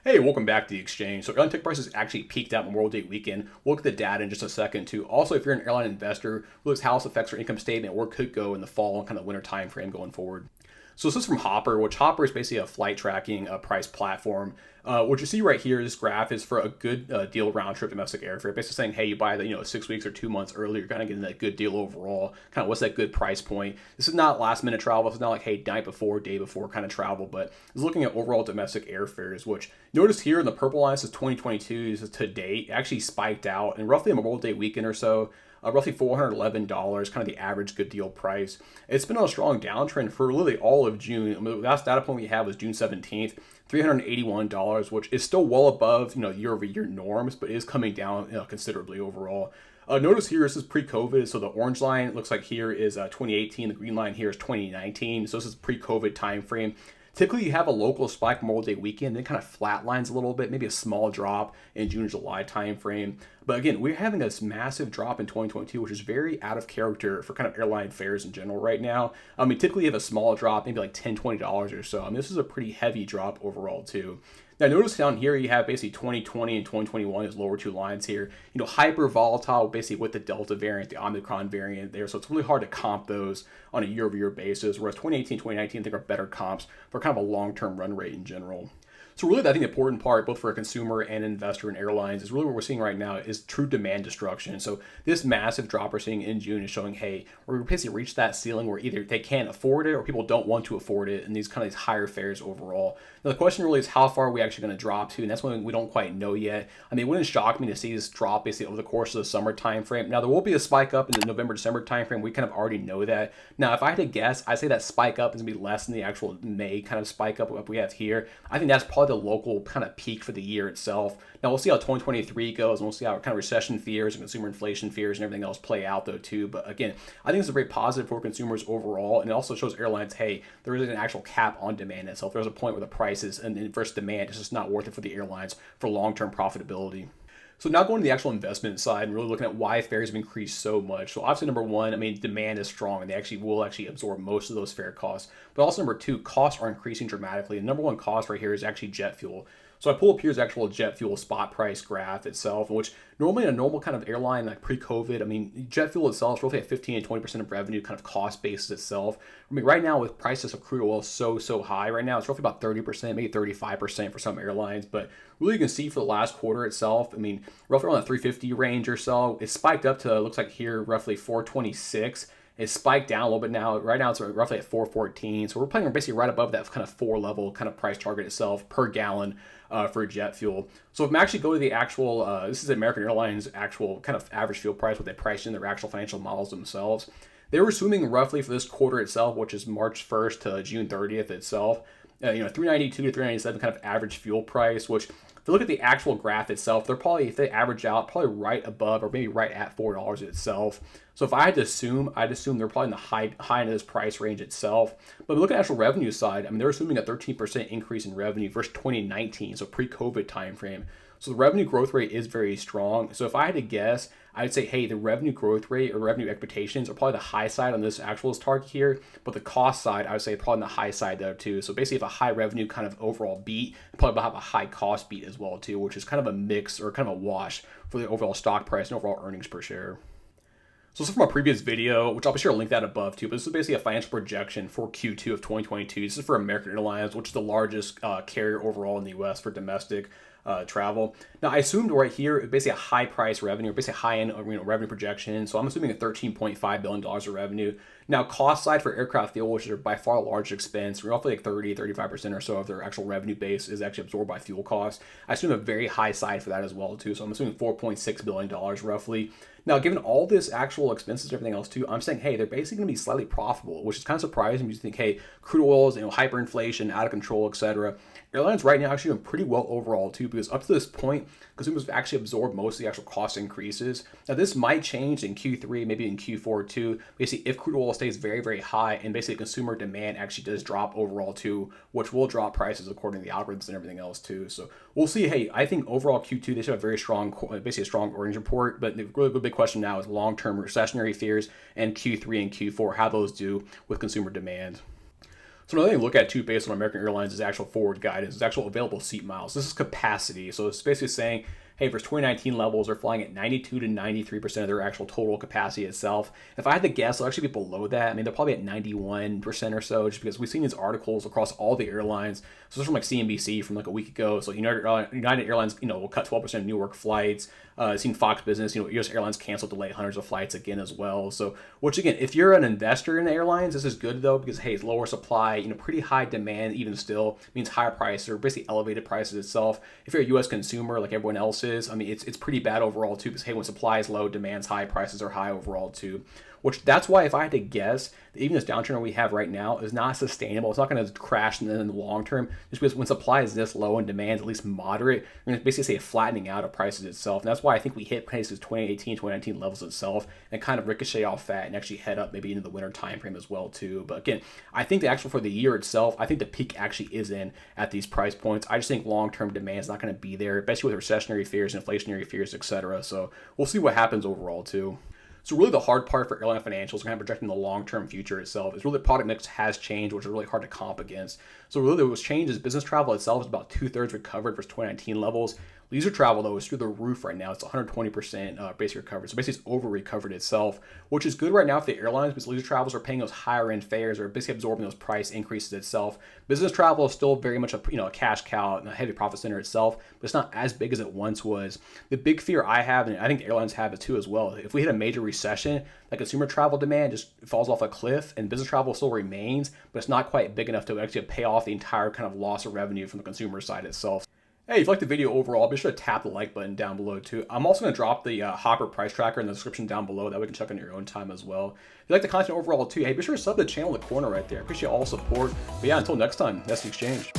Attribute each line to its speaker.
Speaker 1: Hey, welcome back to the exchange. So airline ticket prices actually peaked out Memorial Day weekend. We'll look at the data in just a second too. Also, if you're an airline investor, look at how this affects your income statement, where it could go in the fall and kind of winter time frame going forward. So this is from Hopper, which Hopper is basically a flight tracking price platform. What you see right here, this graph is for a good deal round trip domestic airfare. Basically saying, hey, you buy the 6 weeks or 2 months early, you're kind of getting that good deal overall. Kind of what's that good price point? This is not last minute travel. It's not like hey night before, day before kind of travel, but it's looking at overall domestic airfares. Which notice here in the purple line says 2022 is to date. It actually spiked out in roughly a Memorial Day weekend or so. Roughly $411, kind of the average good deal price. It's been on a strong downtrend for literally all of June. I mean, the last data point we have was June 17th, $381, which is still well above year-over-year norms, but is coming down considerably overall. Notice here this is pre-COVID, so the orange line looks like here is 2018, the green line here is 2019, so this is pre-COVID time frame. Typically, you have a local spike Memorial Day weekend, then kind of flatlines a little bit, maybe a small drop in June, July timeframe. But again, we're having this massive drop in 2022, which is very out of character for kind of airline fares in general right now. I mean, typically you have a small drop, maybe like $10, $20 or so. I mean, this is a pretty heavy drop overall too. Now notice down here you have basically 2020 and 2021 as lower two lines here. Hyper volatile basically with the Delta variant, the Omicron variant there. So it's really hard to comp those on a year-over-year basis. Whereas 2018, 2019 I think are better comps for kind of a long-term run rate in general. So really, I think the important part, both for a consumer and investor in airlines, is really what we're seeing right now is true demand destruction. So this massive drop we're seeing in June is showing, hey, we're basically reached that ceiling where either they can't afford it or people don't want to afford it, and these kind of these higher fares overall. Now the question really is how far are we actually going to drop to, and that's one we don't quite know yet. I mean, it wouldn't shock me to see this drop basically over the course of the summer time frame. Now there will be a spike up in the November, December time frame. We kind of already know that. Now if I had to guess, I'd say that spike up is going to be less than the actual May kind of spike up we have here. I think that's probably the local kind of peak for the year itself. Now we'll see how 2023 goes, and we'll see how kind of recession fears and consumer inflation fears and everything else play out though too. But again, I think it's very positive for consumers overall, and it also shows airlines, hey, there is an actual cap on demand itself. There's a point where the prices and versus demand is just not worth it for the airlines for long-term profitability. So now going to the actual investment side and really looking at why fares have increased so much. So obviously number one, I mean, demand is strong and they actually will absorb most of those fare costs. But also number two, costs are increasing dramatically. And number one cost right here is actually jet fuel. So I pull up here's actual jet fuel spot price graph itself, which normally in a normal kind of airline like pre-COVID, I mean, jet fuel itself is roughly at 15 and 20% of revenue kind of cost basis itself. I mean, right now with prices of crude oil so high right now, it's roughly about 30%, maybe 35% for some airlines. But really you can see for the last quarter itself, I mean, roughly around the 350 range or so. It spiked up to, looks like here, roughly 426. It spiked down a little bit now. Right now it's roughly at 414. So we're playing basically right above that kind of 4 level kind of price target itself per gallon for jet fuel. So if we actually go to the actual, this is American Airlines actual kind of average fuel price, what they priced in their actual financial models themselves. They were assuming roughly for this quarter itself, which is March 1st to June 30th itself, 392 to 397 kind of average fuel price, which if you look at the actual graph itself, they're probably, if they average out, probably right above or maybe right at $4 itself. So if I had to assume, I'd assume they're probably in the high end of this price range itself. But look at the actual revenue side. I mean, they're assuming a 13% increase in revenue versus 2019, so pre-COVID timeframe. So the revenue growth rate is very strong. So if I had to guess, I'd say, hey, the revenue growth rate or revenue expectations are probably the high side on this actual target here, but the cost side, I would say probably on the high side there too. So basically if a high revenue kind of overall beat, probably have a high cost beat as well too, which is kind of a mix or kind of a wash for the overall stock price and overall earnings per share. So this is from a previous video, which I'll be sure to link that above too, but this is basically a financial projection for Q2 of 2022. This is for American Airlines, which is the largest carrier overall in the US for domestic travel. Now I assumed right here basically a high price revenue, basically high end revenue projection. So I'm assuming a $13.5 billion of revenue. Now cost side for aircraft fuel, which is by far the largest expense, roughly like 35% or so of their actual revenue base is actually absorbed by fuel costs. I assume a very high side for that as well too. So I'm assuming $4.6 billion roughly. Now, given all this actual expenses and everything else too, I'm saying, hey, they're basically going to be slightly profitable, which is kind of surprising because you think, hey, crude oil is, hyperinflation, out of control, etc. Airlines right now actually doing pretty well overall too, because up to this point, consumers have actually absorbed most of the actual cost increases. Now, this might change in Q3, maybe in Q4 too. Basically, if crude oil stays very high and basically consumer demand actually does drop overall too, which will drop prices according to the algorithms and everything else too. So we'll see. Hey, I think overall Q2 they should have a very strong, basically a strong earnings report. But the really big question now is long-term recessionary fears and Q3 and Q4, how those do with consumer demand. So another thing to look at too based on American Airlines is actual forward guidance, is actual available seat miles. This is capacity. So it's basically saying, hey, versus 2019 levels, they're flying at 92 to 93% of their actual total capacity itself. If I had to guess, they'll actually be below that. I mean, they're probably at 91% or so, just because we've seen these articles across all the airlines. So this is from like CNBC from like a week ago. So United Airlines, will cut 12% of Newark flights. Seen Fox Business, US Airlines canceled, delay hundreds of flights again as well. So, which again, if you're an investor in airlines, this is good though, because hey, it's lower supply, pretty high demand even still means higher prices, or basically elevated prices itself. If you're a US consumer like everyone else is, I mean, it's pretty bad overall too, because hey, when supply is low, demand's high, prices are high overall too. Which that's why if I had to guess, even this downturn we have right now is not sustainable. It's not going to crash in the long term, just because when supply is this low and demand is at least moderate, you're going to basically see a flattening out of prices itself. And that's why I think we hit prices 2018, 2019 levels itself and kind of ricochet off that and actually head up maybe into the winter time frame as well too. But again, I think the actual for the year itself, I think the peak actually is in at these price points. I just think long-term demand is not going to be there, especially with recessionary fears, inflationary fears, etc. So we'll see what happens overall too. So really the hard part for airline financials, kind of projecting the long-term future itself, is really the product mix has changed, which is really hard to comp against. So really what was changed is business travel itself is about 2/3 recovered versus 2019 levels. Leisure travel, though, is through the roof right now. It's 120% basically recovered. So basically it's over-recovered itself, which is good right now for the airlines because leisure travelers are paying those higher-end fares or basically absorbing those price increases itself. Business travel is still very much a cash cow and a heavy profit center itself, but it's not as big as it once was. The big fear I have, and I think the airlines have it too as well, if we hit a major recession, that consumer travel demand just falls off a cliff and business travel still remains, but it's not quite big enough to actually pay off the entire kind of loss of revenue from the consumer side itself. Hey, if you like the video overall, be sure to tap the like button down below too. I'm also going to drop the Hopper price tracker in the description down below. That way you can check on your own time as well. If you like the content overall too, hey, be sure to sub the channel in the corner right there. I appreciate all support. But yeah, until next time, that's the exchange.